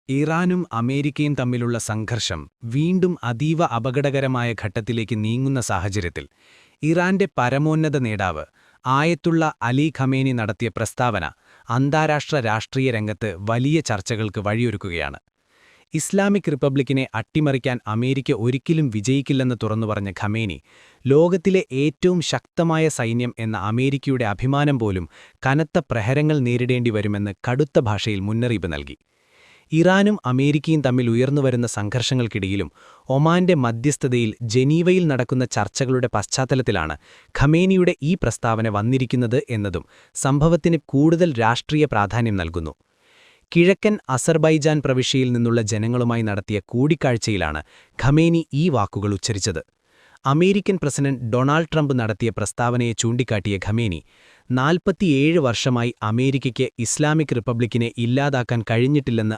ഇറാനും അമേരിക്കയും തമ്മിലുള്ള സംഘർഷം വീണ്ടും അതീവ അപകടകരമായ ഘട്ടത്തിലേക്ക് നീങ്ങുന്ന സാഹചര്യത്തിൽ ഇറാന്റെ പരമോന്നത നേതാവ് ആയത്തുള്ള അലി ഖമേനി നടത്തിയ പ്രസ്താവന അന്താരാഷ്ട്ര രാഷ്ട്രീയ രംഗത്ത് വലിയ ചർച്ചകൾക്ക് വഴിയൊരുക്കുകയാണ്. ഇസ്ലാമിക് റിപ്പബ്ലിക്കിനെ അട്ടിമറിക്കാൻ അമേരിക്ക ഒരിക്കലും വിജയിക്കില്ലെന്ന് തുറന്നുപറഞ്ഞ ഖമേനി, ലോകത്തിലെ ഏറ്റവും ശക്തമായ സൈന്യം എന്ന അമേരിക്കയുടെ അഭിമാനം പോലും കനത്ത പ്രഹരങ്ങൾ നേരിടേണ്ടി വരുമെന്ന് കടുത്ത ഭാഷയിൽ മുന്നറിയിപ്പ് നൽകി. ഇറാനും അമേരിക്കയും തമ്മിൽ ഉയർന്നുവരുന്ന സംഘർഷങ്ങൾക്കിടയിലും ഒമാന്റെ മധ്യസ്ഥതയിൽ ജനീവയിൽ നടക്കുന്ന ചർച്ചകളുടെ പശ്ചാത്തലത്തിലാണ് ഖമേനിയുടെ ഈ പ്രസ്താവന വന്നിരിക്കുന്നത് എന്നതും സംഭവത്തിന് കൂടുതൽ രാഷ്ട്രീയ പ്രാധാന്യം നൽകുന്നു. കിഴക്കൻ അസർബൈജാൻ പ്രവിശ്യയിൽ നിന്നുള്ള ജനങ്ങളുമായി നടത്തിയ കൂടിക്കാഴ്ചയിലാണ് ഖമേനി ഈ വാക്കുകൾ ഉച്ചരിച്ചത്. അമേരിക്കൻ പ്രസിഡന്റ് ഡൊണാൾഡ് ട്രംപ് നടത്തിയ പ്രസ്താവനയെ ചൂണ്ടിക്കാട്ടിയ ഖമേനി, 47 വർഷമായി അമേരിക്കയ്ക്ക് ഇസ്ലാമിക് റിപ്പബ്ലിക്കിനെ ഇല്ലാതാക്കാൻ കഴിഞ്ഞിട്ടില്ലെന്ന്